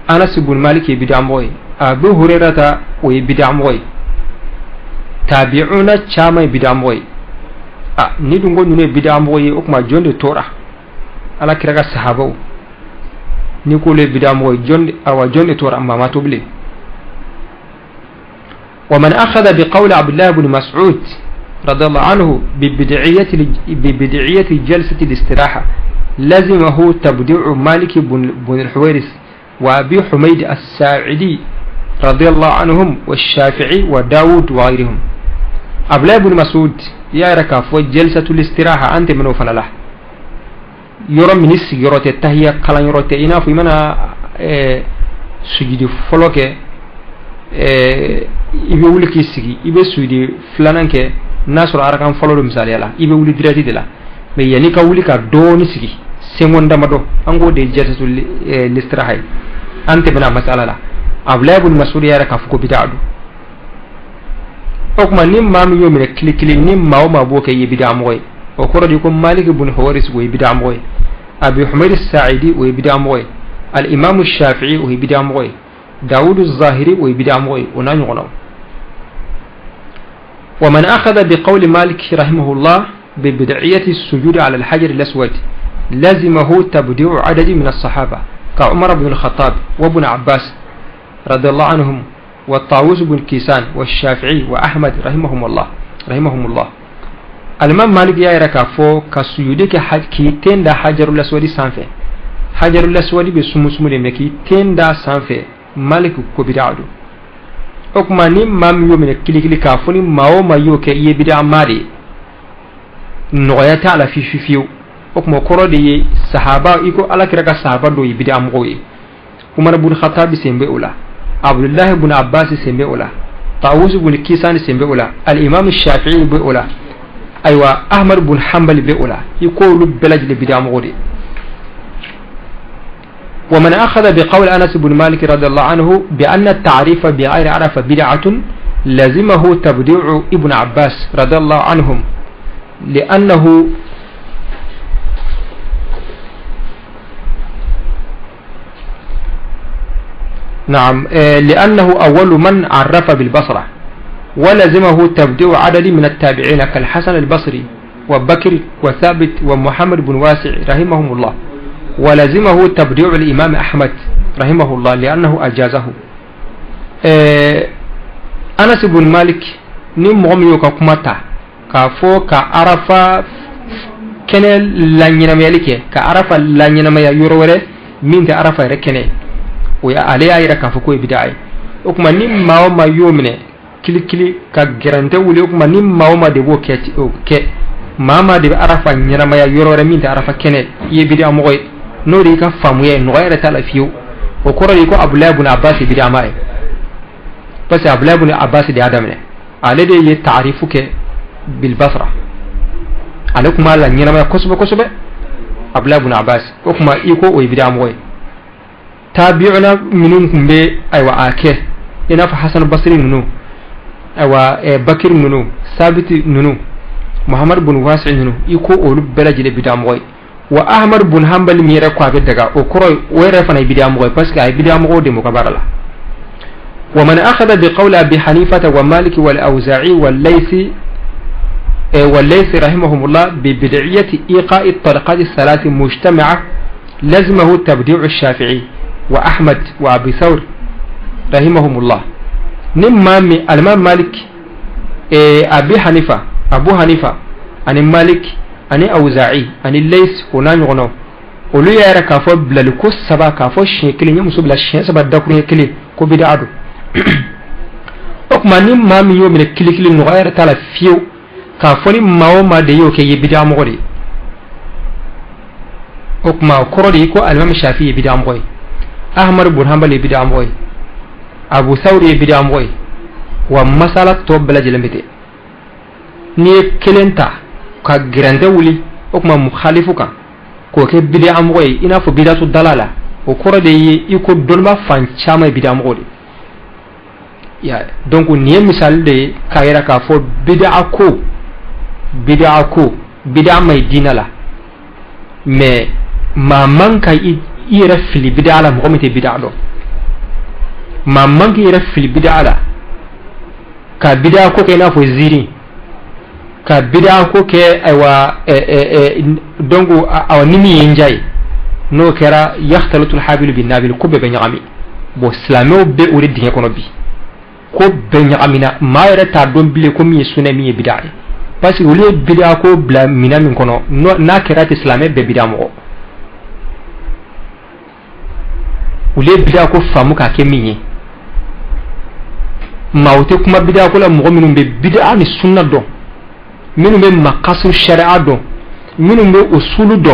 Anas ibn Malik bid'a moy Abu Hurairah wi bid'a moy tabi'una chama bid'a moy ni dungo nyune bid'a moy okuma jonde tora ala kiraga sahaba نقول بدام وجن أو جن تور أما ما تبلي. ومن أخذ بقول عبد الله بن مسعود رضي الله عنه ببدعية جلسة الاستراحة لزمه تبديع مالك بن الحويرث وأبي حميد الساعدي رضي الله عنهم والشافعي وداود وغيرهم. عبد الله بن مسعود يا ركاف جلسة الاستراحة أنت من وفن yoro minis yorote tahiyya kala yorote ina fu mana sujudi foloke ibe wuli ki sigi ibe sujudi flananke nasro arakan folo misali ala ibe wuli dirati de la me yani ka wuli ka doni sigi semonda mado ango de jatatul listirahay ante bina masala la abla ibn mas'ud ya raka fuko bid'adu okuma ni mam yo mine kili ni maw ma bo ke yibida moy o korodi ko malik ibn huwaris wo yibida moy abi humayd as-sa'idi wo yibida moy al imam ash-shafi'i wo yibida moy daoud az-zahiri wo yibida moy ona ngono ومن أخذ بقول مالك رحمه الله ببدعية السجود على الحجر الأسود لازمه تبديع عدد من الصحابة كعمر بن الخطاب وابن عباس رضي الله عنهم والطاووس بن كيسان والشافعي وأحمد رحمهم الله الإمام مالك يا ركافو كسجود كي تندا حجر الأسود سانفه حجر الأسود بسمسم لمكي تندا سانفه مالك كبدعه okuma ni mam yo mine kili kafuni mawo mayo ke ye bida mari noyata ala fifiu okuma koro de sahaba iko ala kiraka sahaba do bida moye umar ibn khattab sembe ula abdullah ibn abbas sembe ula tawus ibn kisan sembe ula al imam shafi'i be ula aywa ahmad ibn hanbal be ula iko lu belaj le bida moye ومن أخذ بقول أنس بن مالك رضي الله عنه بأن التعريف بغير عرف بدعة لزمه تبديع ابن عباس رضي الله عنهم لأنه لأنه أول من عرف بالبصرة ولزمه تبديع عدد من التابعين كالحسن البصري وبكر وثابت ومحمد بن واسع رحمهم الله ولزمه تبديع الإمام أحمد رحمه الله لأنه أجازه أنس بن مالك نمهم يوكا كمتا كافو كعرفة كن لانينا مالك كعرفة لانينا ما يوروري من تعرفة ركني ويا عليه أيرا كافو كوي بداعي وكما نم ما يومني كلي كجرانته ولي وكما نم ما دبو كي ما دب عرفة نينا ما يوروري من تعرفة كني يبدأ موي nori ka famuye no ayra tala fiyo o korori ko abdullah ibn abbas bi jama'i parce que abdullah ibn abbas di adam ne alade ye ta'rifu ke bil basra alakum ala nyina ma kosobe abdullah ibn abbas o kuma iko o bi jama'i tabi'una minun kumbe aywa ake ina fa hasan basri nunu aywa bakir nunu sabit nunu muhammad ibn wasi' nunu iko o lu belajile bi jama'i wa ahmad bun hanbal mira ko be daga o koroy were fana bidia mo parce que ay bidia mo de mo kabarala wa man akhadha bi qawli abi hanifah wa malik wal awza'i wal laythi rahimahumullah bi bid'iyyati iqa'i at-talaqat ath-thalath mujtama'a lazmahu tabdi'u ash-shafi'i wa ahmad wa abi thawr rahimahumullah nimma mi al-imam malik abi hanifa abu hanifa ani malik ani awza'i ani lays onani gono olu yara ka fo blal ko saba ka fo shekli nyamu so bla shen saba da ko kili ko bid'adu okma ni mami yo mine kili no ayra tala fiyo ka fo ni mawo ma de yo ke bid'a mo godi okma korodi ko al-imam shafi'i bid'a mo goy ahmad ibn hanbali bid'a mo goy abu thawri bid'a mo goy wa masala to bla jelembete ni kelenta ka grande wuli o kuma mukhalifu kan ko ke bid'a moy ina fo bid'atu dalala o koro de yi ko dolma fan chama bid'a moy ya donc ni misal de kayira ka fo bid'a ko bid'a mai dinala mais ma manka ira fili bid'a la mo mete bid'a do ma manka ira fili bid'a la ka bid'a ko ke na fo ziri ka bid'a ko ke aywa dongo aw nimi yenjay no kera yaxtalatu alhabil bin nabil ko be nyami bo islamo be uri dinga kono bi ko be nyamina ma yara ta don bile ko mi sunna mi bid'a parce que wole bid'a ko bla mina min kono no na kera islamé be bid'a mo wole bid'a ko famu ka ke minyi mawte kuma bid'a ko la mo minum be bid'a ni sunna do minum be maqasid shari'a do minum be usulu do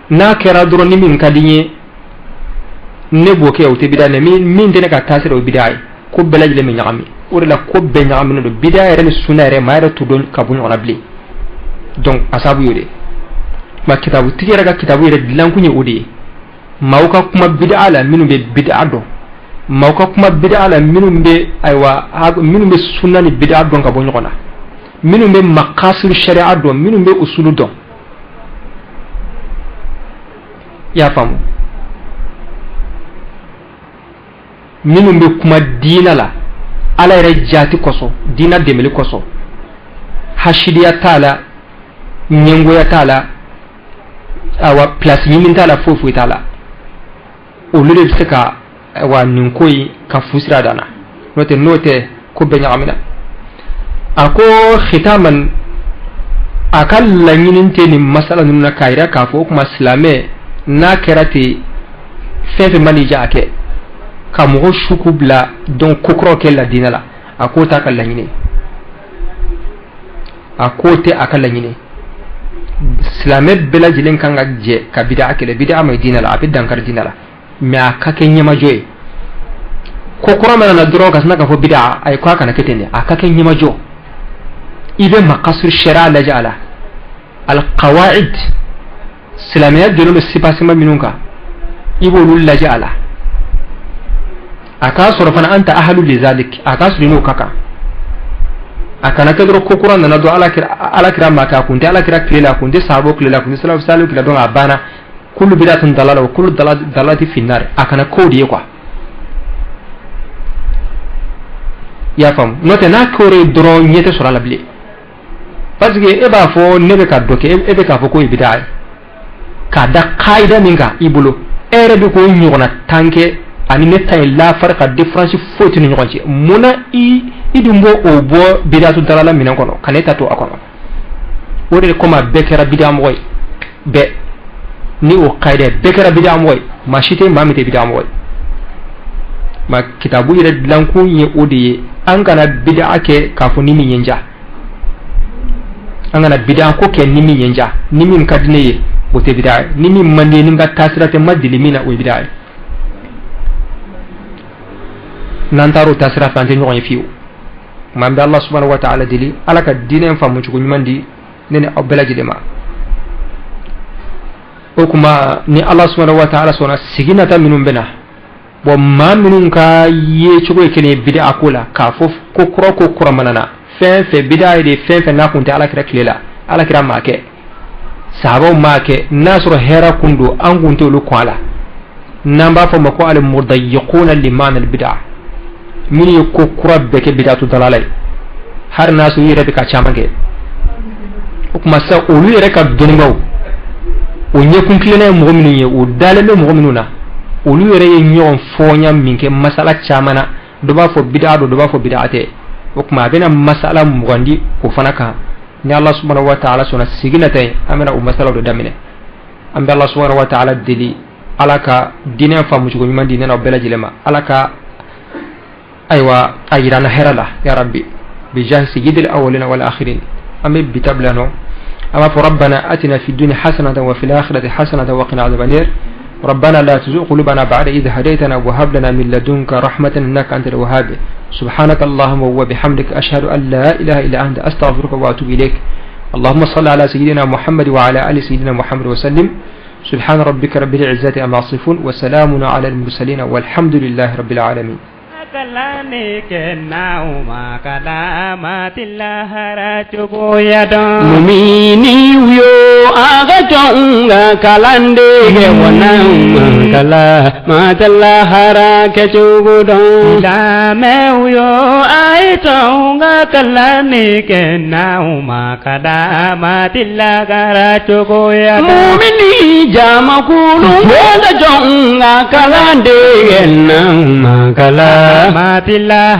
na kera doro ni min kadinye ne boke awte bid'a ne min dene ka tasira o bid'a ko belaj le min nyami ore la ko be nyami no bid'a re ni sunna re ma re tudon kabun on abli donc asabu yode ma kitabu tijera ga kitabu re dilan kunye odi mawka kuma bid'a la minum be bid'a do mawka kuma bid'a la minum be aywa minum be sunna ni bid'a don ka bonyo kona minum be maqasid sharia don minum be usulu don ya famu minum be kuma dina la ala yɛrɛ jati koso dina demeli koso hashidiya tala nyengoya tala awa place nyimin tala fofu tala olu de se ka wa nin koyi ka fusira dana note ko be nyaamina ako khitaman akal la nyininte ni masala nuna kaira ka fo kuma islame na kerati fefe manija ake ka mogo shukubla don kokro ke la dina la akota ka la nyine akote akala nyine islame bela jilen kanga je ka bid'a akele bid'a may dina la abidan kar dina la mi akake nyama joy kokro mana na droga snaka fo bid'a ay ko kana ketende akake nyama jo ibe maqasir shari'a la jala al qawaid islamiyya dolo sipasima minunka ibolu la jala akasur fana anta ahlu lidhalik akasur no kaka akana kedro kokura nana do ala kira maka kunte ala kira kila kunte sabo kila kunte salafu salu kila do abana kullu bidatun dalala wa kullu dalalati fi nar akana kodi kwa ya fam note na kore dro nyete sura labli parce que eba fo nebe ka doke ebe ka fo ko bidai ka da qaida minga ibulo ere bi ko nyona tanke ani netta la farqa difference foti ni nyonci muna idumbo o bo bidatu dalala minan kono kaneta to akono wode ko ma bekera bidam moy be ni o qaida bekera bidam moy ma shite mamite bidam moy ma kitabu ire lanku ye odiye an kana bid'a ke kafu nimi nyenja an kana bid'a ko ke nimi nyenja nimi kadine ye bote bid'a nimi mande ninga tasirate madili mina o bid'a nantaro tasira fante nyon yifiu mambe Allah subhanahu wa ta'ala dili alaka dinen famu ci ko nyumandi nene obelaji dema o kuma ni Allah subhanahu wa ta'ala sona siginata minum bena bo ma minun ka ye ci ko kene bid'a akula ka fof ko kro manana fe bid'a ide fe na kunta ala kira klela ala kira make sabo make nasru hera kundo an gunto lu kwala namba fo mako al mudayyiquna liman al bid'a mini ko kurab beke bidatu dalalay har nasu yire be ka chamange kuma sa olu yire ka donimaw o nyekun klene mo minu ye o dalale mo minuna olu yire ye nyon fonya minke masala chamana do ba fo bid'a do ba fo bid'ate o kuma bena masala mo gandi ko fanaka ni Allah subhanahu wa ta'ala sona siginatay amana o masala do damine ambe Allah subhanahu wa ta'ala dili alaka dinen famu ko nyumandi nena bela jilema alaka أيوة أجرنا هرلا يا ربي بجاه سيد الأولين والآخرين أمي بتبلانو أما فربنا أتنا في الدنيا حسنة وفي الآخرة حسنة وقنا عذاب النار ربنا لا تزغ قلوبنا بعد إذ هديتنا وهب لنا من لدنك رحمة إنك أنت الوهاب سبحانك اللهم وبحمدك أشهد أن لا إله إلا أنت أستغفرك وأتوب إليك اللهم صل على سيدنا محمد وعلى آل سيدنا محمد وسلم سبحان ربك رب العزة أما يصفون وسلام على المرسلين والحمد لله رب العالمين kalani kenau makala matilah racubu yadon mumini yo aga jonga kalande ke wanang makala matilah racubu don dame yo ai jonga kalani kenau makala matilah racubu yadon mumini jamakulu aga jonga kalande kenau makala Matilah